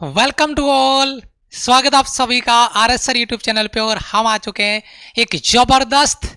Welcome to all. स्वागत आप सभी का आरएस सर यूट्यूब चैनल पे। और हम आ चुके हैं एक जबरदस्त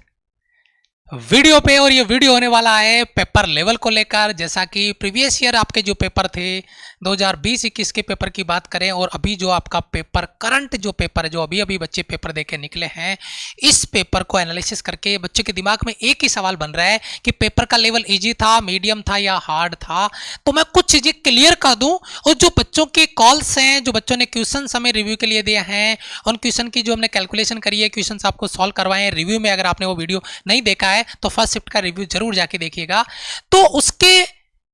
वीडियो पे, और ये वीडियो होने वाला है पेपर लेवल को लेकर। जैसा कि प्रीवियस ईयर आपके जो पेपर थे 2020-21 के पेपर की बात करें, और अभी जो आपका पेपर करंट जो पेपर है, जो अभी अभी बच्चे पेपर देके निकले हैं, इस पेपर को एनालिसिस करके बच्चे के दिमाग में एक ही सवाल बन रहा है कि पेपर का लेवल इजी था, मीडियम था या हार्ड था। तो मैं कुछ चीजें क्लियर कर दूं, और जो बच्चों के कॉल्स हैं, जो बच्चों ने क्वेश्चन हमें रिव्यू के लिए दिए हैं, उन क्वेश्चन की जो हमने कैलकुलेशन करी है, क्वेश्चन आपको सॉल्व करवाए हैं रिव्यू में। अगर आपने वो वीडियो नहीं देखा है तो फर्स्ट शिफ्ट का रिव्यू जरूर जाके देखिएगा। तो उसके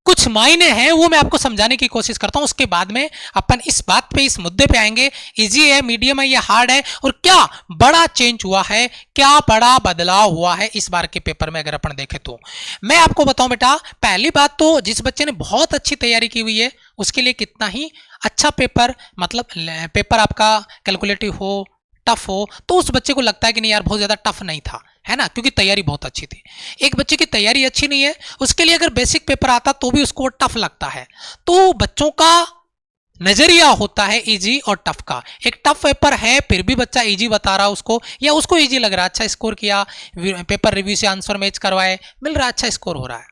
कुछ मायने हैं, वो मैं आपको समझाने की कोशिश करता हूं। उसके बाद में अपन इस बात पे, इस मुद्दे पे आएंगे, इजी है, मीडियम है या हार्ड है, और क्या बड़ा चेंज हुआ है, क्या बड़ा बदलाव हुआ है इस बार के पेपर में। अगर अपन देखें तो मैं आपको बताऊं बेटा, पहली बात तो जिस बच्चे ने बहुत अच्छी तैयारी की हुई है उसके लिए कितना ही अच्छा पेपर, मतलब पेपर आपका कैलकुलेटिव हो, टफ हो, तो उस बच्चे को लगता है कि नहीं यार बहुत ज्यादा टफ नहीं था, है ना, क्योंकि तैयारी बहुत अच्छी थी। एक बच्चे की तैयारी अच्छी नहीं है, उसके लिए अगर बेसिक पेपर आता तो भी उसको टफ लगता है। तो बच्चों का नजरिया होता है इजी और टफ का। एक टफ पेपर है फिर भी बच्चा इजी बता रहा उसको, या उसको इजी लग रहा है, अच्छा स्कोर किया, पेपर रिव्यू से आंसर मैच करवाए, मिल रहा है, अच्छा स्कोर हो रहा है।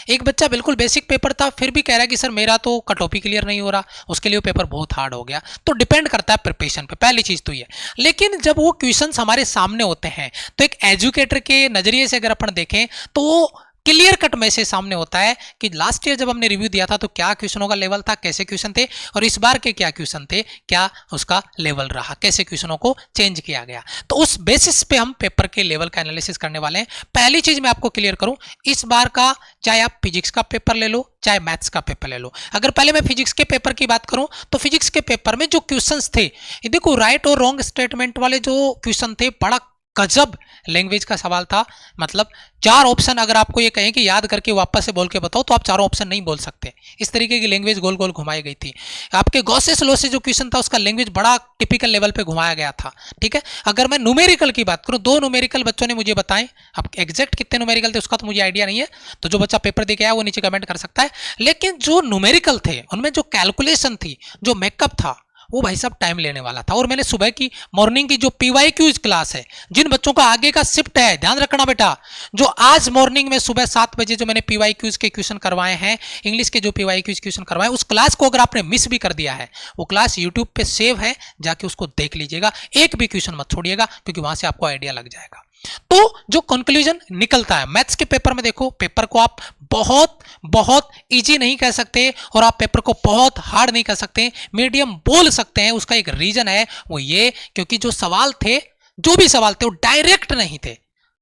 एक बच्चा बिल्कुल बेसिक पेपर था फिर भी कह रहा है कि सर मेरा तो कटौती क्लियर नहीं हो रहा, उसके लिए वो पेपर बहुत हार्ड हो गया। तो डिपेंड करता है प्रिपरेशन पे, पहली चीज तो ये। लेकिन जब वो क्वेश्चंस हमारे सामने होते हैं तो एक एजुकेटर के नजरिए से अगर अपन देखें तो वो क्लियर कट मैसेज सामने होता है कि लास्ट ईयर जब हमने रिव्यू दिया था तो क्या क्वेश्चनों का लेवल था, कैसे क्वेश्चन थे, और इस बार के क्या क्वेश्चन थे, क्या उसका लेवल रहा, कैसे क्वेश्चनों को चेंज किया गया। तो उस बेसिस पे हम पेपर के लेवल का एनालिसिस करने वाले हैं। पहली चीज मैं आपको क्लियर करूं, इस बार का चाहे आप फिजिक्स का पेपर ले लो चाहे मैथ्स का पेपर ले लो। अगर पहले मैं फिजिक्स के पेपर की बात करूं तो फिजिक्स के पेपर में जो क्वेश्चंस थे, देखो राइट और रॉन्ग स्टेटमेंट वाले जो क्वेश्चन थे, बड़ा गजब लैंग्वेज का सवाल था। मतलब 4 ऑप्शन अगर आपको ये कहें कि याद करके वापस से बोल के बताओ तो आप चारों ऑप्शन नहीं बोल सकते, इस तरीके की लैंग्वेज गोल गोल घुमाई गई थी। आपके गॉसेस लॉ से जो क्वेश्चन था उसका लैंग्वेज बड़ा टिपिकल लेवल पे घुमाया गया था, ठीक है। अगर मैं न्यूमेरिकल की बात करूं, 2 न्यूमेरिकल बच्चों ने मुझे बताएं, अब एग्जैक्ट कितने न्यूमेरिकल थे उसका तो मुझे आइडिया नहीं है, तो जो बच्चा पेपर देके आया वो नीचे कमेंट कर सकता है। लेकिन जो न्यूमेरिकल थे उनमें जो कैलकुलेशन थी, जो मेकअप था, वो भाई साहब टाइम लेने वाला था। और मैंने सुबह की मॉर्निंग की जो पीवाईक्यूज क्लास है, जिन बच्चों का आगे का शिफ्ट है, ध्यान रखना बेटा, जो आज मॉर्निंग में सुबह 7 बजे जो मैंने पीवाईक्यूज के क्वेश्चन करवाए हैं, इंग्लिश के जो पीवाईक्यूज क्वेश्चन करवाए, उस क्लास को अगर आपने मिस भी कर दिया है, वो क्लास यूट्यूब पे सेव है, जाके उसको देख लीजिएगा, एक भी क्वेश्चन मत छोड़िएगा, क्योंकि वहां से आपको आइडिया लग जाएगा। तो जो कंक्लूजन निकलता है मैथ्स के पेपर में, देखो पेपर को आप बहुत बहुत इजी नहीं कह सकते, और आप पेपर को बहुत हार्ड नहीं कह सकते, मीडियम बोल सकते हैं। उसका एक रीजन है, वो ये क्योंकि जो सवाल थे, जो भी सवाल थे वो डायरेक्ट नहीं थे।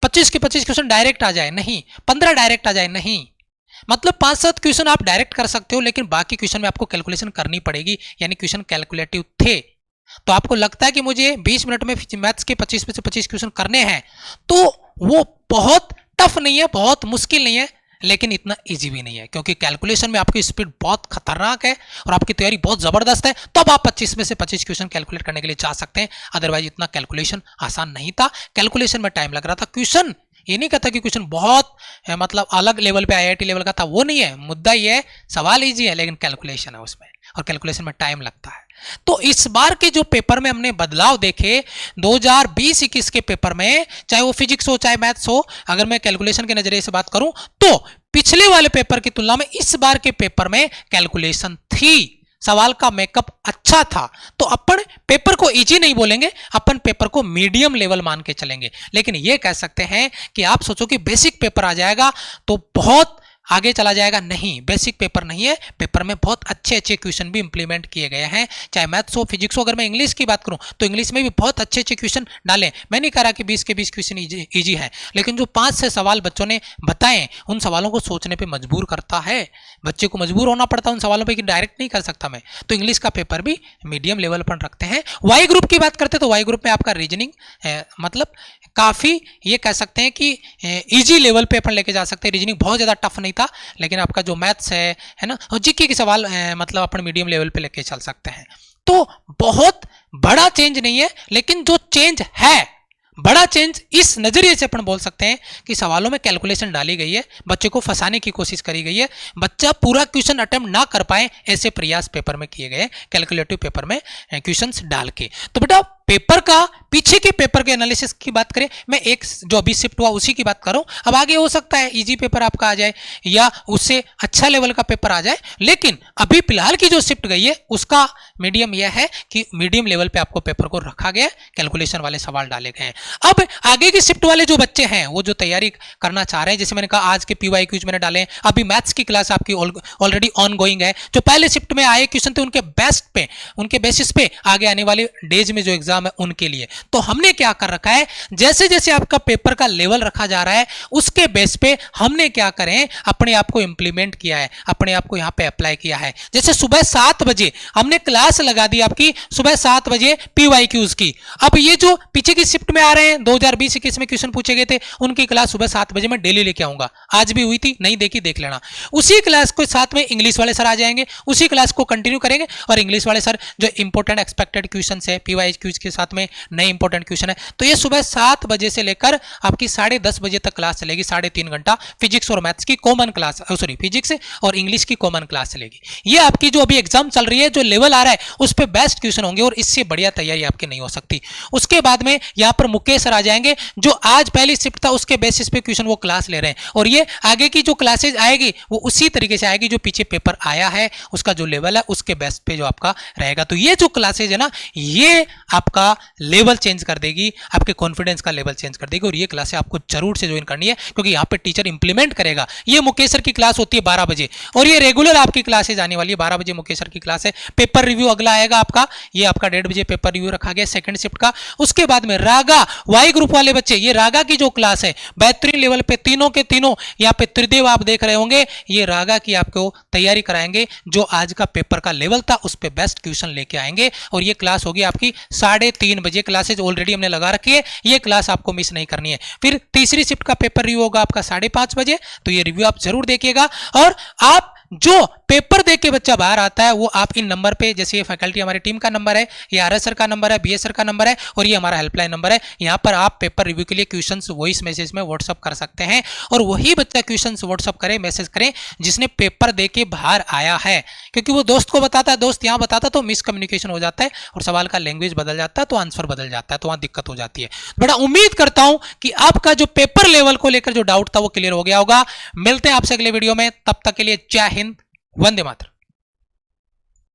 25 के 25 क्वेश्चन डायरेक्ट आ जाए नहीं, 15 डायरेक्ट आ जाए नहीं, मतलब 5-7 क्वेश्चन आप डायरेक्ट कर सकते हो, लेकिन बाकी क्वेश्चन में आपको कैलकुलेशन करनी पड़ेगी, यानी क्वेश्चन कैलकुलेटिव थे। तो आपको लगता है कि मुझे 20 मिनट में मैथ्स के 25 में से 25 क्वेश्चन करने हैं, तो वो बहुत टफ नहीं है, बहुत मुश्किल नहीं है, लेकिन इतना इजी भी नहीं है, क्योंकि कैलकुलेशन में आपकी स्पीड बहुत खतरनाक है और आपकी तैयारी बहुत जबरदस्त है। तब आप 25 में से 25 क्वेश्चन कैलकुलेट करने के लिए जा सकते हैं, अदरवाइज इतना कैलकुलेशन आसान नहीं था। कैलकुलेशन में टाइम लग रहा था। क्वेश्चन ये नहीं कहता कि क्वेश्चन बहुत मतलब अलग लेवल पे आईआईटी लेवल का था, वो नहीं है मुद्दा। ये है सवाल इजी है लेकिन कैलकुलेशन है उसमें, और कैलकुलेशन में टाइम लगता है। तो इस बार के जो पेपर में हमने बदलाव देखे 2020-21 के पेपर में, चाहे वो फिजिक्स हो चाहे मैथ्स हो, अगर मैं कैलकुलेशन के नजरिए से बात करूं तो पिछले वाले पेपर की तुलना में इस बार के पेपर में कैलकुलेशन थी, सवाल का मेकअप अच्छा था। तो अपन पेपर को इजी नहीं बोलेंगे, अपन पेपर को मीडियम लेवल मान के चलेंगे। लेकिन यह कह सकते हैं कि आप सोचो कि बेसिक पेपर आ जाएगा तो बहुत आगे चला जाएगा, नहीं, बेसिक पेपर नहीं है। पेपर में बहुत अच्छे अच्छे क्वेश्चन भी इंप्लीमेंट किए गए हैं, चाहे मैथ्स हो फिजिक्स हो। अगर मैं इंग्लिश की बात करूं तो इंग्लिश में भी बहुत अच्छे अच्छे क्वेश्चन डालें। मैं नहीं कह रहा कि 20 के 20 क्वेश्चन इजी है, लेकिन जो 5-6 सवाल बच्चों ने बताए, उन सवालों को सोचने पर मजबूर करता है, बच्चे को मजबूर होना पड़ता है उन सवालों पर, कि डायरेक्ट नहीं कर सकता मैं। तो इंग्लिश का पेपर भी मीडियम लेवल पर रखते हैं। वाई ग्रुप की बात करते हैं तो वाई ग्रुप में आपका रीजनिंग मतलब काफी, ये कह सकते हैं कि इजी लेवल पे अपन लेके जा सकते हैं। रीजनिंग बहुत ज्यादा टफ नहीं था, लेकिन आपका जो मैथ्स है ना, और जीके के सवाल मतलब अपन मीडियम लेवल पे लेके चल सकते हैं। तो बहुत बड़ा चेंज नहीं है, लेकिन जो चेंज है बड़ा चेंज इस नजरिए से अपन बोल सकते हैं कि सवालों में कैलकुलेशन डाली गई है, बच्चे को फंसाने की कोशिश करी गई है, बच्चा पूरा क्वेश्चन अटेम्प्ट ना कर पाए ऐसे प्रयास पेपर में किए गए, कैलकुलेटिव पेपर में क्वेश्चंस डाल के। तो बेटा पेपर का पीछे के पेपर के एनालिसिस की बात करें, मैं एक जो अभी शिफ्ट हुआ उसी की बात कर रहा हूं। अब आगे हो सकता है इजी पेपर आपका आ जाए या उससे अच्छा लेवल का पेपर आ जाए, लेकिन अभी फिलहाल की जो शिफ्ट गई है उसका मीडियम यह है कि मीडियम लेवल पे आपको पेपर को रखा गया है, कैलकुलेशन वाले सवाल डाले गए हैं। अब आगे की शिफ्ट वाले जो बच्चे हैं वो जो तैयारी करना चाह रहे हैं, जैसे मैंने कहा आज के पीवाईक्यूज मैंने डाले हैं, अभी मैथ्स की क्लास आपकी ऑलरेडी ऑन गोइंग है। जो पहले शिफ्ट में आए क्वेश्चन थे उनके बेस्ट पे, उनके बेसिस पे आगे आने वाले डेज में जो एग्जाम है उनके लिए तो हमने क्या कर रखा है, जैसे जैसे आपका पेपर का लेवल रखा जा रहा है उसके बेस पे हमने क्या करें, अपने आप को इंप्लीमेंट किया है, अपने आप को यहां पे अप्लाई किया है। जैसे सुबह 7 बजे हमने क्लास लगा दी आपकी, सुबह 7 बजे पीवाईक्यूज की। अब ये जो पीछे की शिफ्ट में आ रहे हैं 2020-21 में क्वेश्चन पूछे गए थे, उनकी क्लास सुबह 7 बजे मैं डेली लेके आऊंगा। आज भी हुई थी, नहीं देखी देख लेना। उसी क्लास को साथ में इंग्लिश वाले सर आ जाएंगे, उसी क्लास को कंटिन्यू करेंगे और इंग्लिश वाले सर जो इंपॉर्टेंट एक्सपेक्टेड क्वेश्चन है पीवाईक्यूज के साथ में नए इंपॉर्टेंट क्वेश्चन है, तो ये सुबह 7 बजे से लेकर आपकी 10:30 बजे तक क्लास चलेगी, 3.5 घंटा फिजिक्स और मैथ्स की कॉमन क्लास, सॉरी फिजिक्स और इंग्लिश की कॉमन क्लास चलेगी। ये आपकी जो अभी एग्जाम चल रही है, जो लेवल आ रहा है उस पे बेस्ट क्वेश्चन होंगे और इससे बढ़िया तैयारी आपकी नहीं हो सकती। उसके बाद में यहां पर मुकेश सर आ जाएंगे, जो आज पहली शिफ्ट था उसके बेसिस पे क्वेश्चन वो क्लास ले रहे हैं और ये आगे की जो क्लासेज आएगी वो उसी तरीके से आएगी जो पीछे पेपर आया है उसका जो लेवल है उसके बेस पे जो आपका रहेगा। तो ये जो क्लासेज है ना, ये आपका लेवल चेंज कर देगी, आपके कॉन्फिडेंस का लेवल चेंज कर देगी और ये क्लासें आपको जरूर से ज्वाइन करनी है, क्योंकि यहाँ पे टीचर इंप्लीमेंट करेगा। ये मुकेश सर की क्लास होती है 12 बजे और ये रेगुलर आपकी क्लासेज आने वाली है। 12 बजे मुकेश सर की क्लास है। पेपर रिव्यू अगला आएगा आपका, ये आपका 1:30 बजे पेपर रिव्यू रखा गया सेकंड शिफ्ट का। उसके बाद में रागा वाई ग्रुप वाले बच्चे, ये रागा की जो क्लास है बेहतरीन लेवल पे तीनों के तीनों, यहाँ पे त्रिदेव आप देख रहे होंगे, ये रागा की आपको तैयारी कराएंगे। जो आज का पेपर का लेवल था उस पे बेस्ट क्वेश्चन लेके आएंगे और ये क्लास होगी आपकी 3:30 बजे। क्लासेज ऑलरेडी हमने लगा रखी है, ये क्लास आपको मिस नहीं करनी है। फिर तीसरी शिफ्ट का पेपर रिव्यू होगा आपका 5:30 बजे, तो ये रिव्यू आप जरूर देखिएगा। और आप जो पेपर देख के बच्चा बाहर आता है वो आप इन नंबर पे, जैसे ये फैकल्टी हमारी टीम का नंबर है, ये आर एस सर का नंबर है, बी एस सर का नंबर है और ये हमारा हेल्पलाइन नंबर है, यहाँ पर आप पेपर रिव्यू के लिए क्वेश्चंस वॉइस मैसेज में व्हाट्सअप कर सकते हैं और वही बच्चा क्वेश्चंस व्हाट्सअप करे, मैसेज करें जिसने पेपर दे के बाहर आया है, क्योंकि वो दोस्त को बताता है, दोस्त यहाँ बताता तो मिसकम्युनिकेशन हो जाता है और सवाल का लैंग्वेज बदल जाता है तो आंसर बदल जाता है, तो वहां दिक्कत हो जाती है। बड़ा उम्मीद करता हूं कि आपका जो पेपर लेवल को लेकर जो डाउट था वो क्लियर हो गया होगा। मिलते हैं आपसे अगले वीडियो में, तब तक के लिए जय हिंद, वंदे मातरम।